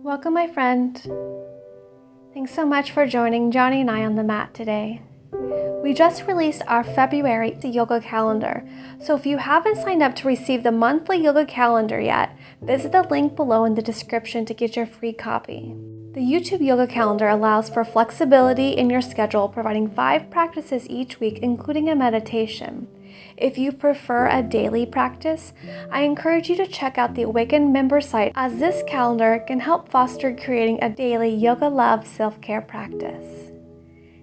Welcome, my friend. Thanks so much for joining Johnny and I on the mat today. We just released our February yoga calendar, so if you haven't signed up to receive the monthly yoga calendar yet, visit the link below in the description to get your free copy. The YouTube yoga calendar allows for flexibility in your schedule, providing 5 practices each week, including a meditation. If you prefer a daily practice, I encourage you to check out the Awaken member site, as this calendar can help foster creating a daily yoga love self-care practice.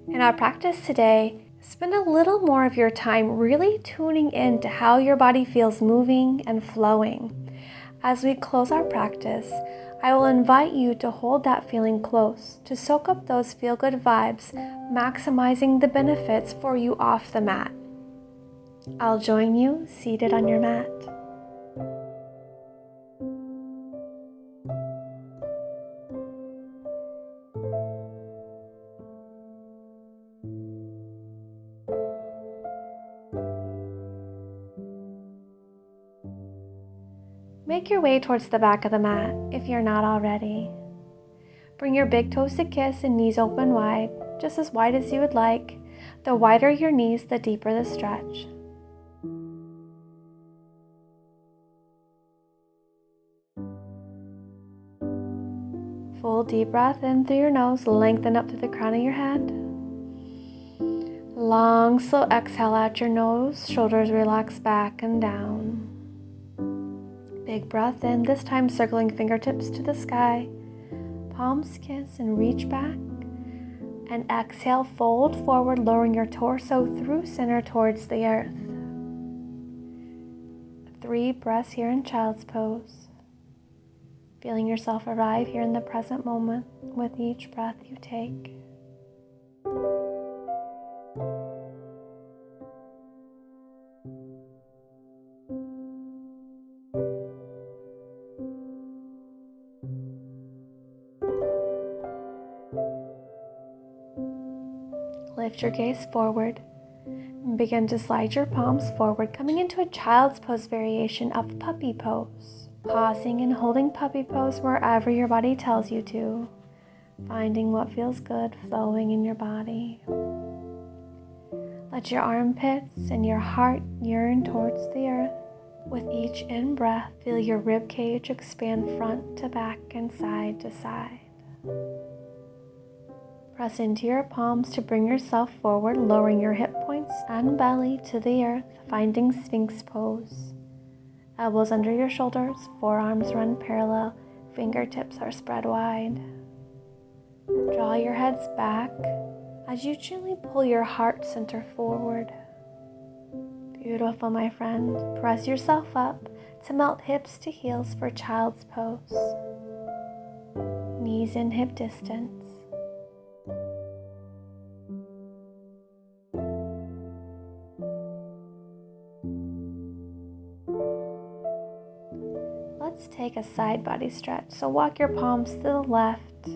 In our practice today, spend a little more of your time really tuning in to how your body feels moving and flowing. As we close our practice, I will invite you to hold that feeling close, to soak up those feel-good vibes, maximizing the benefits for you off the mat. I'll join you seated on your mat. Make your way towards the back of the mat if you're not already. Bring your big toes to kiss and knees open wide, just as wide as you would like. The wider your knees, the deeper the stretch. Full deep breath in through your nose, lengthen up to the crown of your head. Long, slow exhale out your nose, shoulders relax back and down. Big breath in, this time circling fingertips to the sky. Palms kiss and reach back. And exhale, fold forward, lowering your torso through center towards the earth. 3 breaths here in child's pose. Feeling yourself arrive here in the present moment with each breath you take. Lift your gaze forward and begin to slide your palms forward, coming into a child's pose variation of puppy pose. Pausing and holding puppy pose wherever your body tells you to, finding what feels good flowing in your body. Let your armpits and your heart yearn towards the earth. With each in-breath, feel your rib cage expand front to back and side to side. Press into your palms to bring yourself forward, lowering your hip points and belly to the earth, finding Sphinx pose. Elbows under your shoulders, forearms run parallel, fingertips are spread wide. Draw your heads back as you gently pull your heart center forward. Beautiful, my friend. Press yourself up to melt hips to heels for child's pose. Knees in hip distance. Let's take a side body stretch. So walk your palms to the left.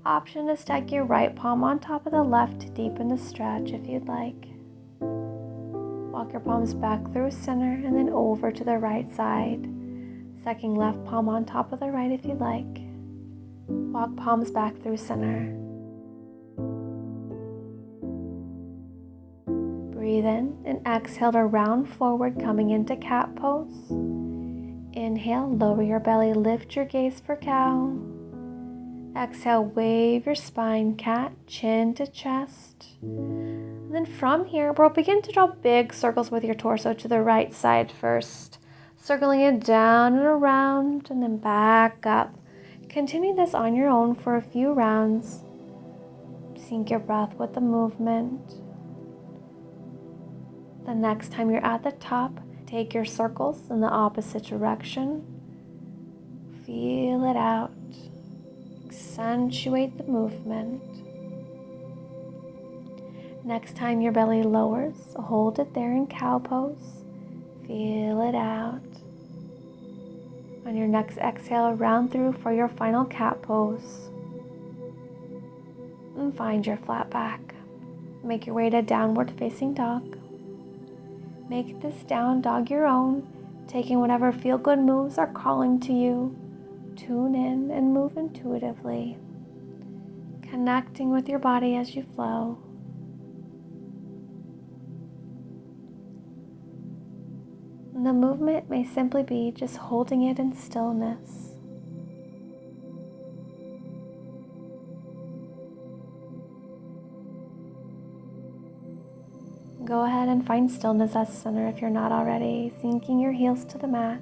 Option to stack your right palm on top of the left to deepen the stretch if you'd like. Walk your palms back through center and then over to the right side. Stacking left palm on top of the right if you'd like. Walk palms back through center. Breathe in and exhale to round forward, coming into cat pose. Inhale, lower your belly, lift your gaze for cow. Exhale, wave your spine, cat, chin to chest. And then from here, we'll begin to draw big circles with your torso to the right side first. Circling it down and around and then back up. Continue this on your own for a few rounds. Sync your breath with the movement. The next time you're at the top, take your circles in the opposite direction. Feel it out. Accentuate the movement. Next time your belly lowers, hold it there in cow pose. Feel it out. On your next exhale, round through for your final cat pose. And find your flat back. Make your way to downward facing dog. Make this down dog your own, taking whatever feel-good moves are calling to you. Tune in and move intuitively, connecting with your body as you flow. And the movement may simply be just holding it in stillness. Go ahead and find stillness at center if you're not already, sinking your heels to the mat.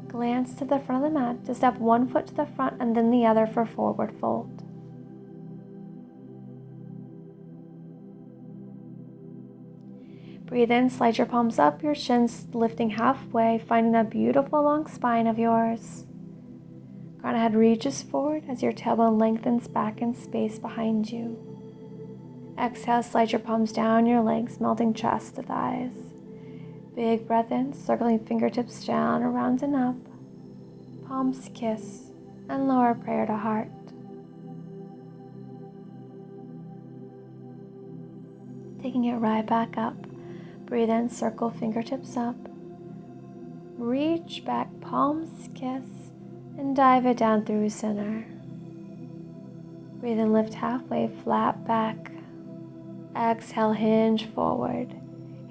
Glance to the front of the mat to step one foot to the front and then the other for forward fold. Breathe in, slide your palms up, your shins lifting halfway, finding that beautiful long spine of yours. Crown of head reaches forward as your tailbone lengthens back in space behind you. Exhale, slide your palms down your legs, melting chest to thighs. Big breath in, circling fingertips down, around and up. Palms kiss, and lower prayer to heart. Taking it right back up. Breathe in, circle fingertips up. Reach back, palms kiss, and dive it down through center. Breathe in, lift halfway, flat back. Exhale, hinge forward.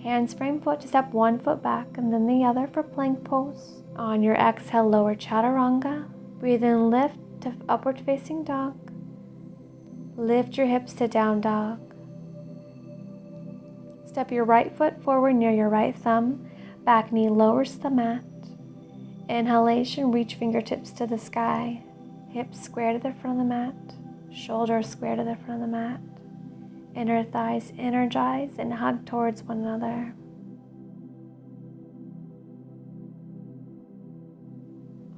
Hands frame foot to step one foot back and then the other for plank pose. On your exhale, lower chaturanga. Breathe in, lift to upward facing dog. Lift your hips to down dog. Step your right foot forward near your right thumb. Back knee lowers the mat. Inhalation, reach fingertips to the sky. Hips square to the front of the mat. Shoulders square to the front of the mat. Inner thighs energize and hug towards one another.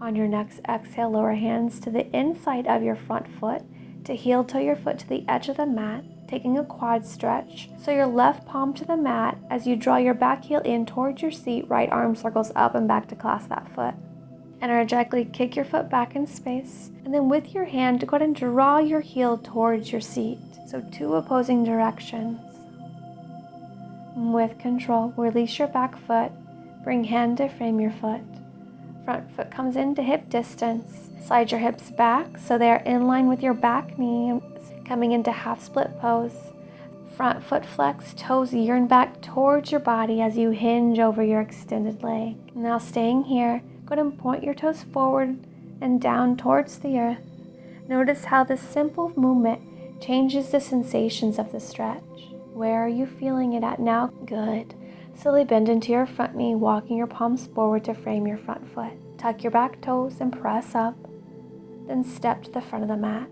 On your next exhale, lower hands to the inside of your front foot to heel toe your foot to the edge of the mat, taking a quad stretch. So your left palm to the mat as you draw your back heel in towards your seat, right arm circles up and back to clasp that foot. Energetically kick your foot back in space, and then with your hand, go ahead and draw your heel towards your seat. So two opposing directions. With control, release your back foot, bring hand to frame your foot. Front foot comes into hip distance. Slide your hips back so they are in line with your back knee, coming into half split pose. Front foot flex, toes yearn back towards your body as you hinge over your extended leg. Now staying here, go ahead and point your toes forward and down towards the earth. Notice how this simple movement changes the sensations of the stretch. Where are you feeling it at now? Good. Slowly bend into your front knee, walking your palms forward to frame your front foot. Tuck your back toes and press up. Then step to the front of the mat.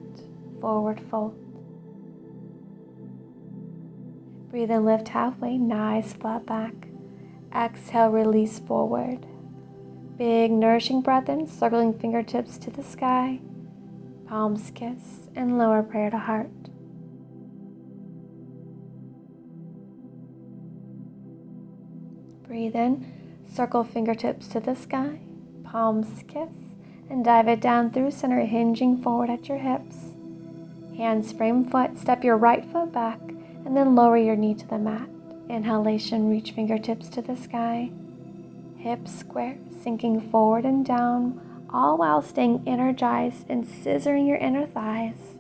Forward fold. Breathe in, lift halfway, nice flat back. Exhale, release forward. Big nourishing breath in, circling fingertips to the sky. Palms kiss, and lower prayer to heart. Breathe in, circle fingertips to the sky, palms kiss, and dive it down through center, hinging forward at your hips. Hands frame foot, step your right foot back, and then lower your knee to the mat. Inhalation, reach fingertips to the sky. Hips square, sinking forward and down, all while staying energized and scissoring your inner thighs.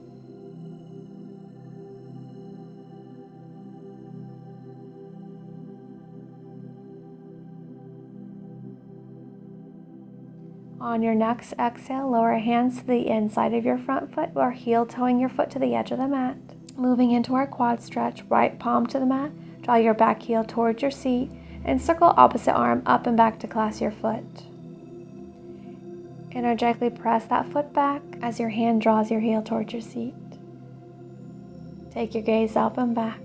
On your next exhale, lower hands to the inside of your front foot or heel toeing your foot to the edge of the mat. Moving into our quad stretch, right palm to the mat, draw your back heel towards your seat, and circle opposite arm up and back to clasp your foot. Energetically press that foot back as your hand draws your heel towards your seat. Take your gaze up and back.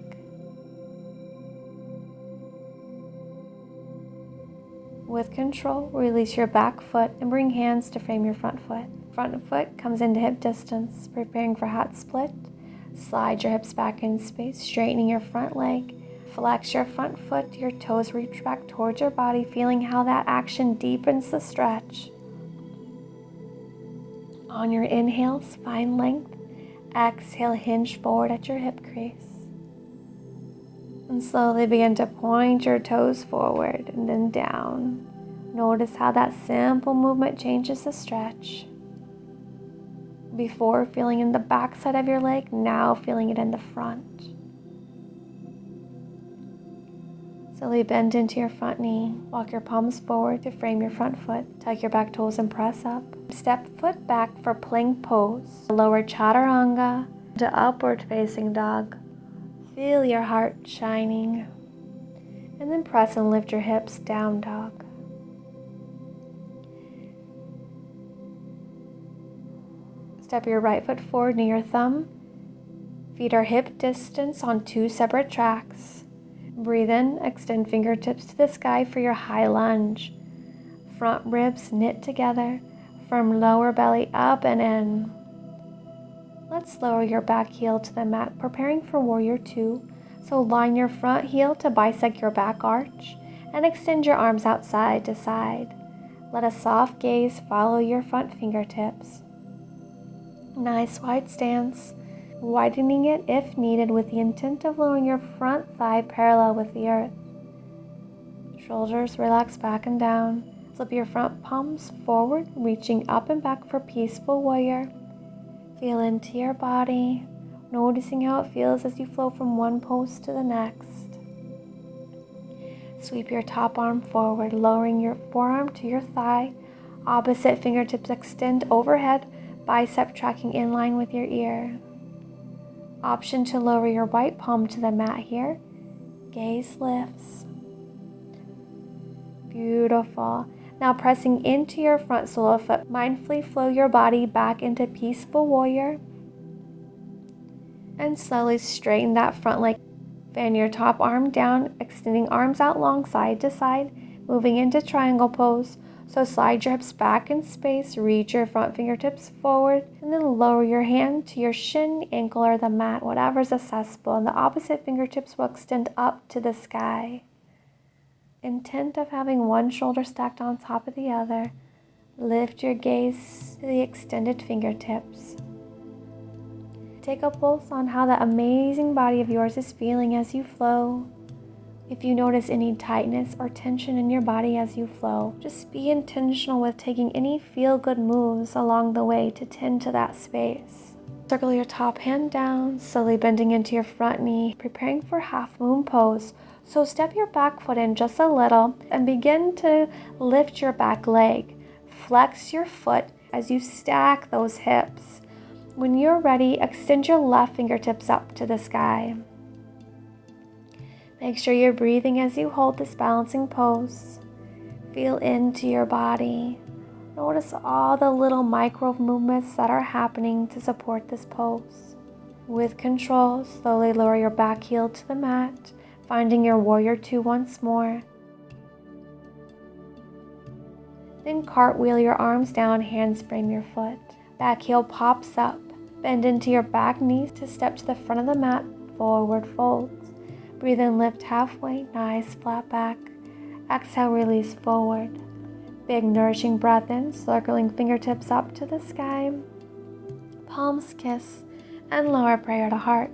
With control, release your back foot and bring hands to frame your front foot. Front foot comes into hip distance, preparing for hot split. Slide your hips back in space, straightening your front leg. Flex your front foot, your toes reach back towards your body, feeling how that action deepens the stretch. On your inhale, spine length. Exhale, hinge forward at your hip crease. And slowly begin to point your toes forward and then down. Notice how that simple movement changes the stretch. Before feeling in the back side of your leg, now feeling it in the front. Slowly bend into your front knee. Walk your palms forward to frame your front foot. Tuck your back toes and press up. Step foot back for plank pose. Lower chaturanga to upward facing dog. Feel your heart shining. And then press and lift your hips, down dog. Step your right foot forward near your thumb. Feet are hip distance on 2 separate tracks. Breathe in, extend fingertips to the sky for your high lunge. Front ribs knit together, firm lower belly up and in. Let's lower your back heel to the mat, preparing for warrior 2. So line your front heel to bisect your back arch and extend your arms out side to side. Let a soft gaze follow your front fingertips. Nice wide stance, widening it if needed with the intent of lowering your front thigh parallel with the earth. Shoulders relax back and down. Flip your front palms forward, reaching up and back for peaceful warrior. Feel into your body, noticing how it feels as you flow from one pose to the next. Sweep your top arm forward, lowering your forearm to your thigh. Opposite fingertips extend overhead, bicep tracking in line with your ear. Option to lower your right palm to the mat here. Gaze lifts. Beautiful. Now pressing into your front sole of foot, mindfully flow your body back into peaceful warrior. And slowly straighten that front leg. Fan your top arm down, extending arms out long side to side, moving into triangle pose. So slide your hips back in space, reach your front fingertips forward, and then lower your hand to your shin, ankle, or the mat, whatever's accessible, and the opposite fingertips will extend up to the sky. Intent of having one shoulder stacked on top of the other. Lift your gaze to the extended fingertips. Take a pulse on how that amazing body of yours is feeling as you flow. If you notice any tightness or tension in your body as you flow, just be intentional with taking any feel-good moves along the way to tend to that space. Circle your top hand down, slowly bending into your front knee, preparing for half moon pose. So step your back foot in just a little and begin to lift your back leg. Flex your foot as you stack those hips. When you're ready, extend your left fingertips up to the sky. Make sure you're breathing as you hold this balancing pose. Feel into your body. Notice all the little micro movements that are happening to support this pose. With control, slowly lower your back heel to the mat, finding your warrior 2 once more. Then cartwheel your arms down, hands frame your foot. Back heel pops up. Bend into your back knees to step to the front of the mat, forward folds. Breathe in, lift halfway, nice flat back. Exhale, release forward. Big nourishing breath in, circling fingertips up to the sky. Palms kiss, and lower prayer to heart.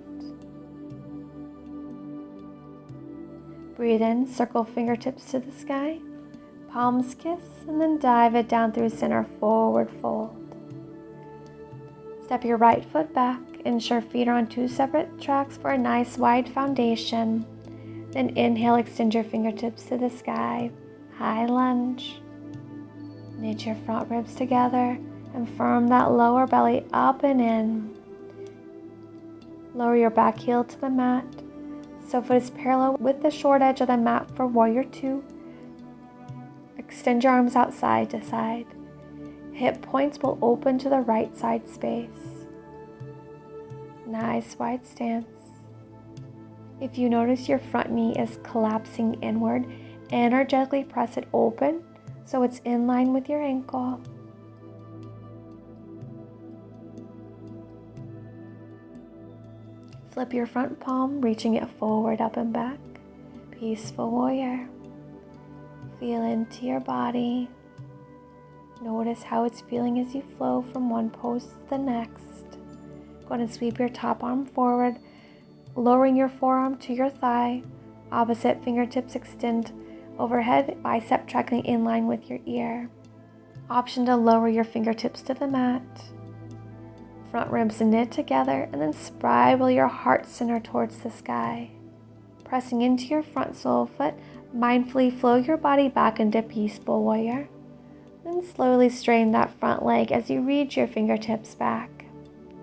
Breathe in, circle fingertips to the sky. Palms kiss, and then dive it down through center, forward fold. Step your right foot back. Ensure feet are on 2 separate tracks for a nice wide foundation. Then inhale, extend your fingertips to the sky. High lunge. Knit your front ribs together and firm that lower belly up and in. Lower your back heel to the mat. So foot is parallel with the short edge of the mat for warrior 2. Extend your arms out side to side. Hip points will open to the right side space. Nice wide stance. If you notice your front knee is collapsing inward, energetically press it open so it's in line with your ankle. Flip your front palm, reaching it forward, up and back. Peaceful warrior. Feel into your body. Notice how it's feeling as you flow from one pose to the next. Go ahead and sweep your top arm forward, lowering your forearm to your thigh. Opposite fingertips extend overhead, bicep tracking in line with your ear. Option to lower your fingertips to the mat. Front ribs knit together and then spiral your heart center towards the sky. Pressing into your front sole foot, mindfully flow your body back into peaceful warrior. Then slowly straighten that front leg as you reach your fingertips back.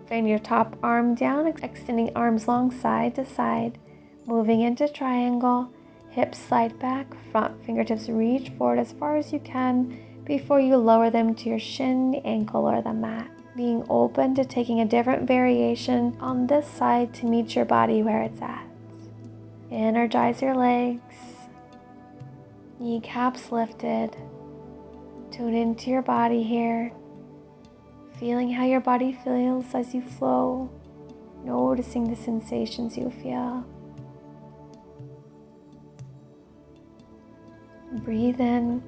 Fan your top arm down, extending arms long side to side. Moving into triangle, hips slide back, front fingertips reach forward as far as you can before you lower them to your shin, ankle, or the mat. Being open to taking a different variation on this side to meet your body where it's at. Energize your legs, kneecaps lifted. Tune into your body here, feeling how your body feels as you flow, noticing the sensations you feel. Breathe in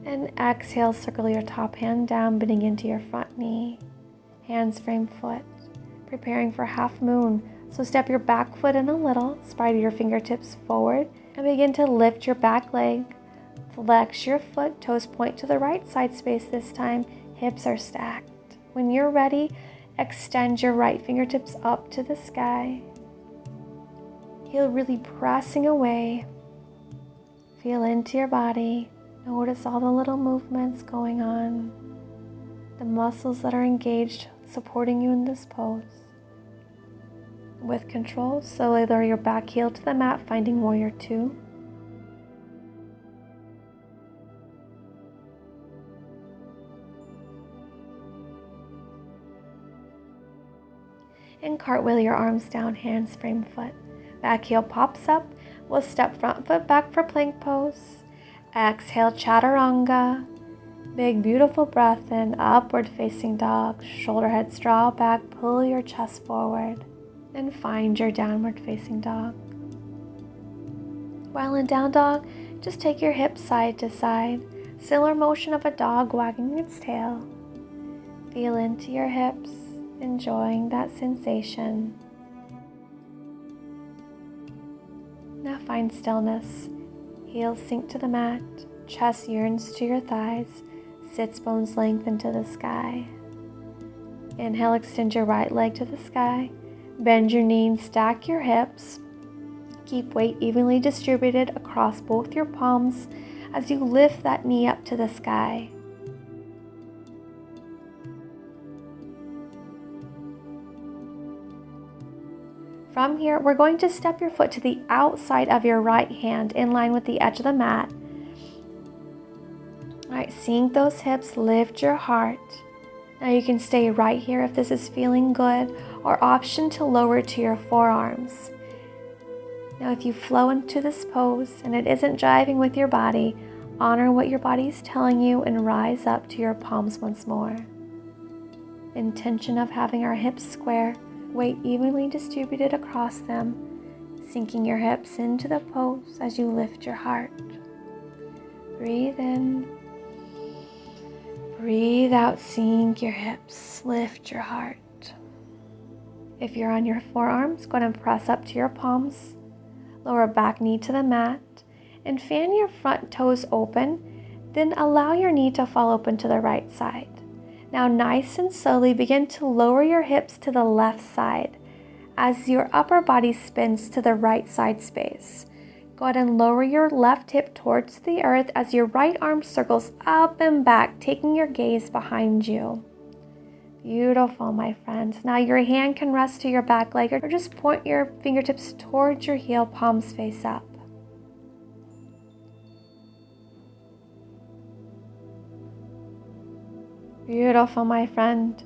and exhale, circle your top hand down, bending into your front knee. Hands frame foot, preparing for half moon. So step your back foot in a little, spiral your fingertips forward, and begin to lift your back leg. Flex your foot, toes point to the right side space this time, hips are stacked. When you're ready, extend your right fingertips up to the sky. Heel really pressing away. Feel into your body. Notice all the little movements going on, the muscles that are engaged supporting you in this pose. With control, slowly lower your back heel to the mat, finding warrior two. And cartwheel your arms down, hands frame foot. Back heel pops up. We'll step front foot back for plank pose. Exhale, chaturanga. Big, beautiful breath in, upward facing dog. Shoulder heads draw back, pull your chest forward. And find your downward facing dog. While in down dog, just take your hips side to side. Similar motion of a dog wagging its tail. Feel into your hips, enjoying that sensation. Now find stillness. Heels sink to the mat, chest yearns to your thighs, sits bones lengthen to the sky. Inhale, extend your right leg to the sky. Bend your knee and stack your hips. Keep weight evenly distributed across both your palms as you lift that knee up to the sky. From here, we're going to step your foot to the outside of your right hand in line with the edge of the mat. All right, sink those hips, lift your heart. Now you can stay right here if this is feeling good, or option to lower to your forearms. Now if you flow into this pose and it isn't jiving with your body, honor what your body is telling you and rise up to your palms once more. Intention of having our hips square, weight evenly distributed across them, sinking your hips into the pose as you lift your heart. Breathe in. Breathe out, sink your hips, lift your heart. If you're on your forearms, go ahead and press up to your palms, lower back knee to the mat, and fan your front toes open, then allow your knee to fall open to the right side. Now nice and slowly begin to lower your hips to the left side as your upper body spins to the right side space. Go ahead and lower your left hip towards the earth as your right arm circles up and back, taking your gaze behind you. Beautiful, my friend. Now your hand can rest to your back leg or just point your fingertips towards your heel, palms face up. Beautiful, my friend.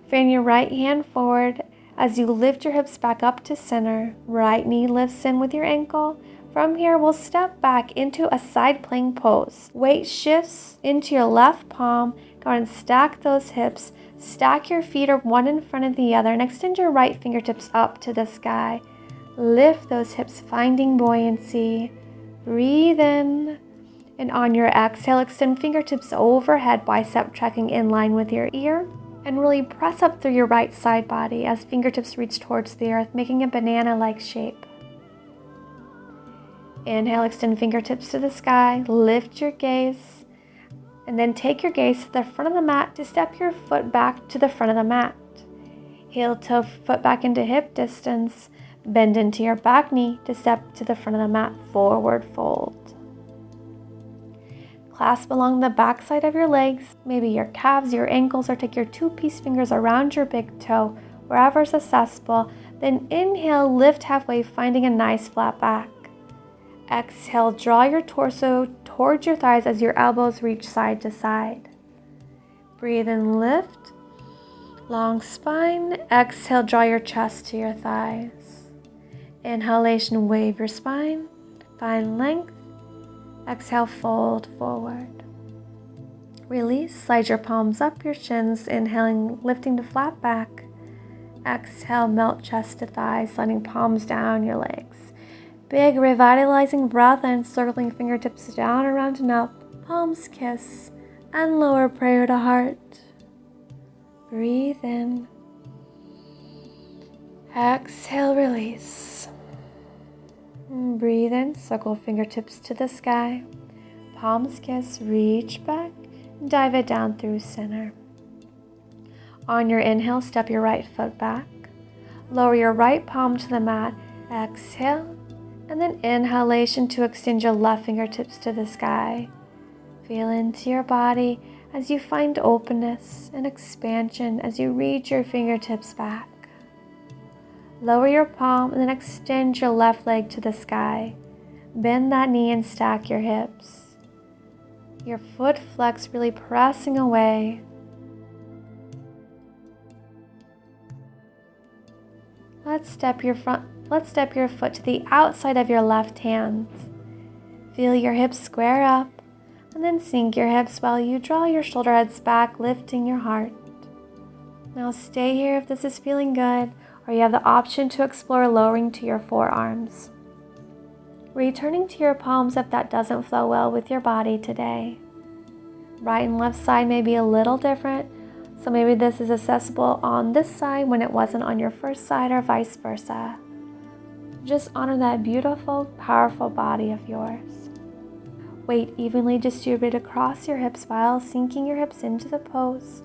Fan your right hand forward as you lift your hips back up to center. Right knee lifts in with your ankle. From here, we'll step back into a side plank pose. Weight shifts into your left palm. Go ahead and stack those hips. Stack your feet one in front of the other and extend your right fingertips up to the sky. Lift those hips, finding buoyancy. Breathe in And on your exhale, extend fingertips overhead, bicep tracking in line with your ear. And really press up through your right side body as fingertips reach towards the earth, making a banana-like shape. Inhale, extend fingertips to the sky, lift your gaze, and then take your gaze to the front of the mat to step your foot back to the front of the mat. Heel toe foot back into hip distance, bend into your back knee to step to the front of the mat, forward fold. Clasp along the back side of your legs, maybe your calves, your ankles, or take your 2 peace fingers around your big toe, wherever is accessible. Then inhale, lift halfway, finding a nice flat back. Exhale, draw your torso towards your thighs as your elbows reach side to side. Breathe and lift. Long spine. Exhale, draw your chest to your thighs. Inhalation, wave your spine. Find length. Exhale, fold forward. Release, slide your palms up your shins, inhaling, lifting to flat back. Exhale, melt chest to thighs, sliding palms down your legs. Big revitalizing breath and circling fingertips down, around and up. Palms kiss and lower prayer to heart. Breathe in. Exhale, release. Breathe in, circle fingertips to the sky. Palms kiss, reach back, dive it down through center. On your inhale, step your right foot back. Lower your right palm to the mat. Exhale. And then inhalation to extend your left fingertips to the sky. Feel into your body as you find openness and expansion as you reach your fingertips back. Lower your palm and then extend your left leg to the sky. Bend that knee and stack your hips. Your foot flex, really pressing away. Let's step your foot to the outside of your left hand. Feel your hips square up, and then sink your hips while you draw your shoulder heads back, lifting your heart. Now stay here if this is feeling good, or you have the option to explore lowering to your forearms. Returning to your palms if that doesn't flow well with your body today. Right and left side may be a little different, so maybe this is accessible on this side when it wasn't on your first side, or vice versa. Just honor that beautiful, powerful body of yours. Weight evenly distributed across your hips while sinking your hips into the pose.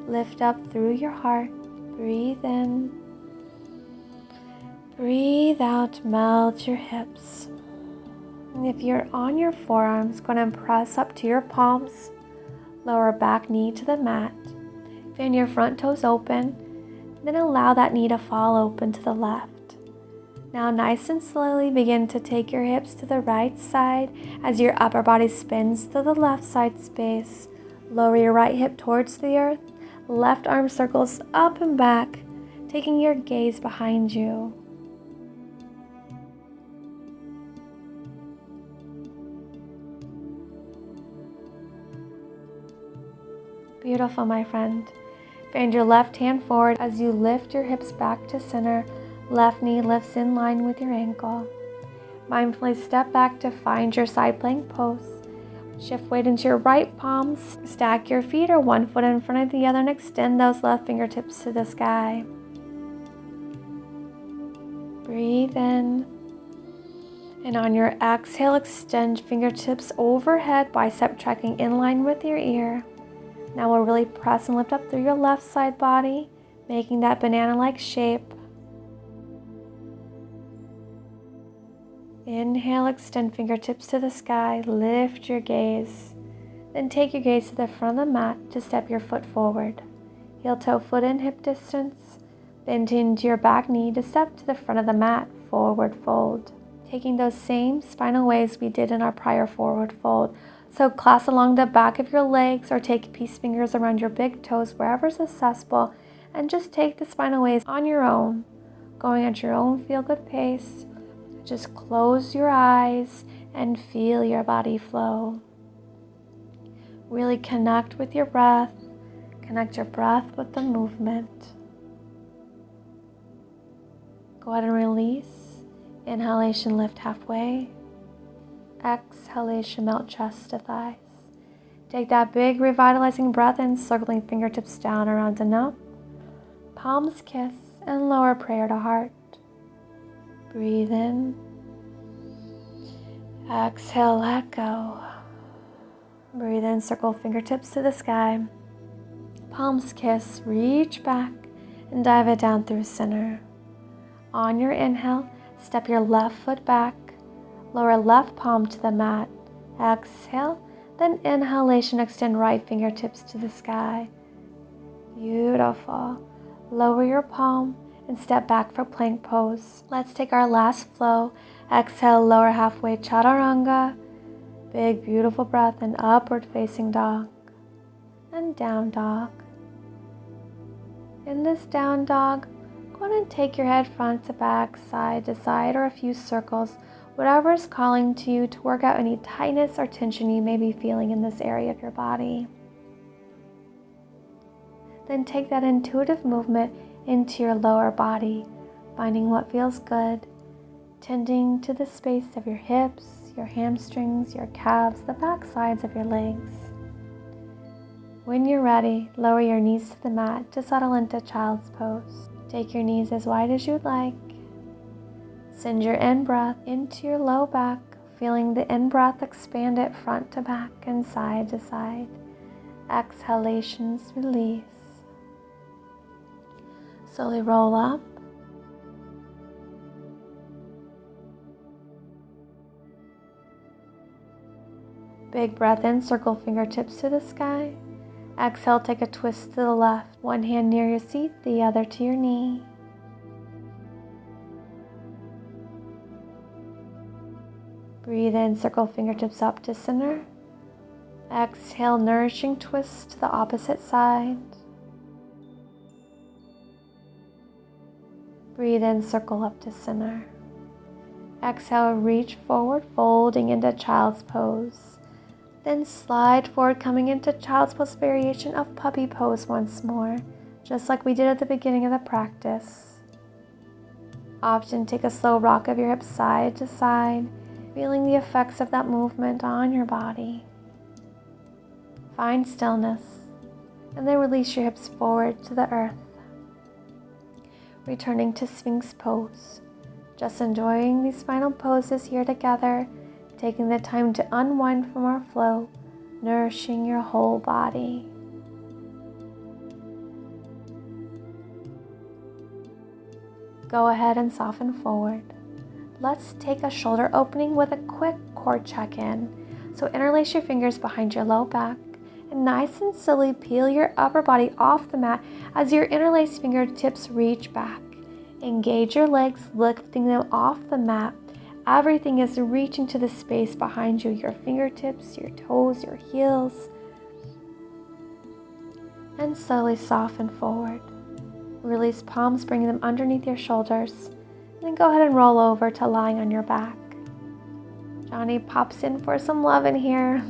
Lift up through your heart. Breathe in. Breathe out, melt your hips. And if you're on your forearms, go ahead and press up to your palms. Lower back knee to the mat. Fan your front toes open. Then allow that knee to fall open to the left. Now nice and slowly begin to take your hips to the right side as your upper body spins to the left side space. Lower your right hip towards the earth. Left arm circles up and back, taking your gaze behind you. Beautiful, my friend. Bend your left hand forward as you lift your hips back to center. Left knee lifts in line with your ankle. Mindfully step back to find your side plank pose. Shift weight into your right palms. Stack your feet or one foot in front of the other and extend those left fingertips to the sky. Breathe in. And on your exhale, extend fingertips overhead, bicep tracking in line with your ear. Now we'll really press and lift up through your left side body, making that banana-like shape. Inhale, extend fingertips to the sky, lift your gaze. Then take your gaze to the front of the mat to step your foot forward. Heel toe foot in hip distance. Bend into your back knee to step to the front of the mat, forward fold. Taking those same spinal waves we did in our prior forward fold. So clasp along the back of your legs or take peace fingers around your big toes, wherever is accessible, and just take the spinal waves on your own, going at your own feel-good pace. Just close your eyes and feel your body flow. Really connect with your breath. Connect your breath with the movement. Go ahead and release. Inhalation, lift halfway. Exhalation, melt chest to thighs. Take that big revitalizing breath in, circling fingertips down around and up. Palms kiss and lower prayer to heart. Breathe in. Exhale, let go. Breathe in, circle fingertips to the sky. Palms kiss, reach back and dive it down through center. On your inhale, step your left foot back. Lower left palm to the mat. Exhale, then inhalation, extend right fingertips to the sky. Beautiful. Lower your palm and step back for plank pose. Let's take our last flow. Exhale, lower halfway chaturanga. Big, beautiful breath in upward facing dog and down dog. In this down dog, go ahead and take your head front to back, side to side, or a few circles, whatever is calling to you to work out any tightness or tension you may be feeling in this area of your body. Then take that intuitive movement into your lower body, finding what feels good, tending to the space of your hips, your hamstrings, your calves, the back sides of your legs. When you're ready, lower your knees to the mat to settle into child's pose. Take your knees as wide as you'd like. Send your in-breath into your low back, feeling the in-breath expand it front to back and side to side. Exhalations release. Slowly roll up. Big breath in, circle fingertips to the sky. Exhale, take a twist to the left. One hand near your seat, the other to your knee. Breathe in, circle fingertips up to center. Exhale, nourishing twist to the opposite side. Breathe in, circle up to center. Exhale, reach forward, folding into child's pose. Then slide forward, coming into child's pose variation of puppy pose once more, just like we did at the beginning of the practice. Often take a slow rock of your hips side to side, feeling the effects of that movement on your body. Find stillness, and then release your hips forward to the earth. Returning to Sphinx pose, just enjoying these final poses here together, taking the time to unwind from our flow, nourishing your whole body. Go ahead and soften forward. Let's take a shoulder opening with a quick core check-in. So interlace your fingers behind your low back and nice and slowly peel your upper body off the mat as your interlaced fingertips reach back. Engage your legs, lifting them off the mat. Everything is reaching to the space behind you, your fingertips, your toes, your heels. And slowly soften forward. Release palms, bringing them underneath your shoulders. And then go ahead and roll over to lying on your back. Johnny pops in for some love in here.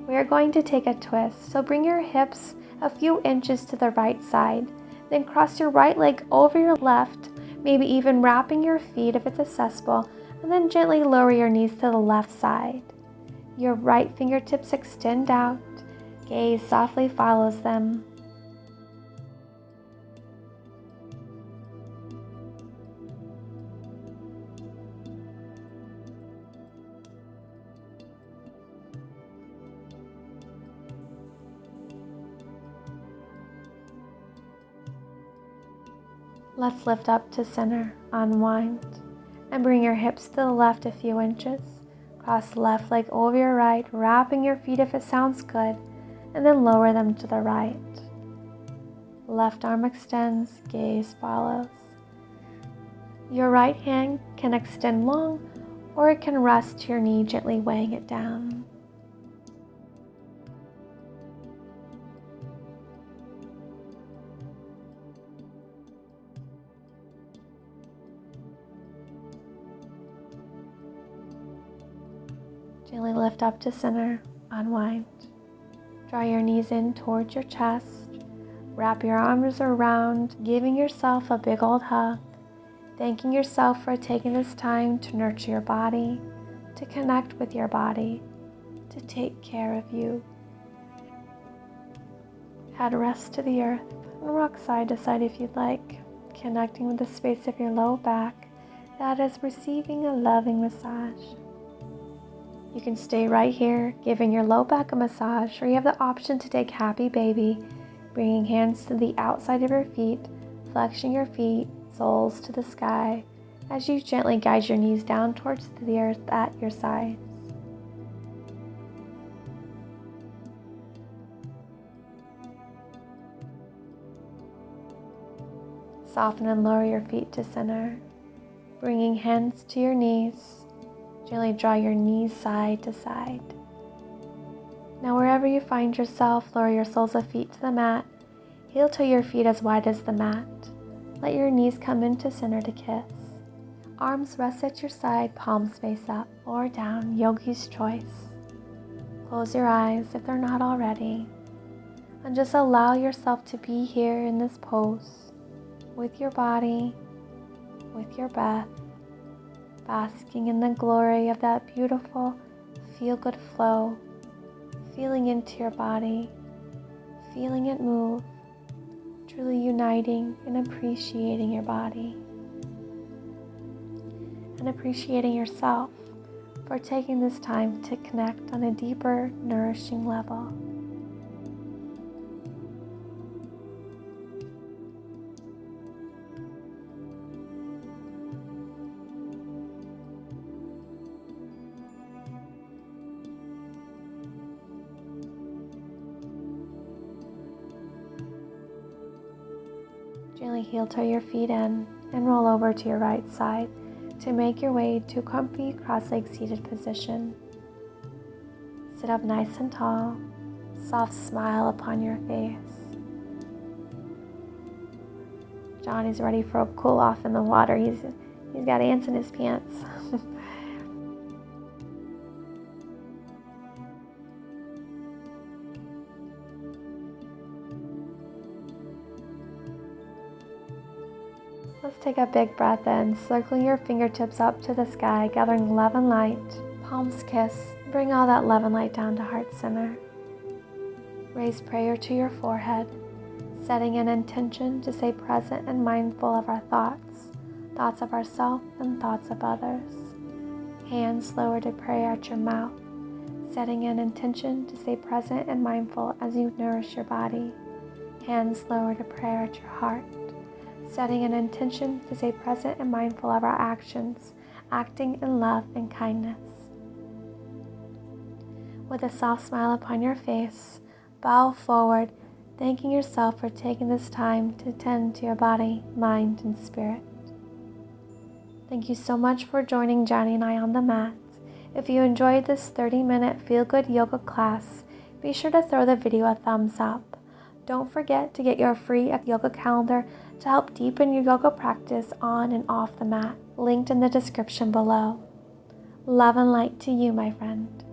We are going to take a twist, so bring your hips a few inches to the right side, then cross your right leg over your left, maybe even wrapping your feet if it's accessible, and then gently lower your knees to the left side. Your right fingertips extend out, gaze softly follows them. Let's lift up to center, unwind, and bring your hips to the left a few inches. Cross the left leg over your right, wrapping your feet if it sounds good, and then lower them to the right. Left arm extends, gaze follows. Your right hand can extend long, or it can rest to your knee, gently weighing it down. Gently lift up to center, unwind. Draw your knees in towards your chest. Wrap your arms around, giving yourself a big old hug, thanking yourself for taking this time to nurture your body, to connect with your body, to take care of you. Head rest to the earth and rock side to side if you'd like, connecting with the space of your low back that is receiving a loving massage. You can stay right here, giving your low back a massage, or you have the option to take happy baby, bringing hands to the outside of your feet, flexing your feet, soles to the sky, as you gently guide your knees down towards the earth at your sides. Soften and lower your feet to center, bringing hands to your knees. Gently draw your knees side to side. Now wherever you find yourself, lower your soles of feet to the mat. Heel toe your feet as wide as the mat. Let your knees come into center to kiss. Arms rest at your side, palms face up or down, yogi's choice. Close your eyes if they're not already. And just allow yourself to be here in this pose, with your body, with your breath, basking in the glory of that beautiful feel-good flow, feeling into your body, feeling it move, truly uniting and appreciating your body, and appreciating yourself for taking this time to connect on a deeper, nourishing level. Gently heel toe your feet in and roll over to your right side to make your way to a comfy cross-legged seated position. Sit up nice and tall, soft smile upon your face. Johnny's ready for a cool off in the water. He's got ants in his pants. Let's take a big breath in, circling your fingertips up to the sky, gathering love and light. Palms kiss. Bring all that love and light down to heart center. Raise prayer to your forehead, setting an intention to stay present and mindful of our thoughts of ourselves and thoughts of others. Hands lower to prayer at your mouth, setting an intention to stay present and mindful as you nourish your body. Hands lower to prayer at your heart, setting an intention to stay present and mindful of our actions, acting in love and kindness. With a soft smile upon your face, bow forward, thanking yourself for taking this time to tend to your body, mind, and spirit. Thank you so much for joining Johnny and I on the mat. If you enjoyed this 30-minute feel-good yoga class, be sure to throw the video a thumbs up. Don't forget to get your free yoga calendar to help deepen your yoga practice on and off the mat, linked in the description below. Love and light to you, my friend.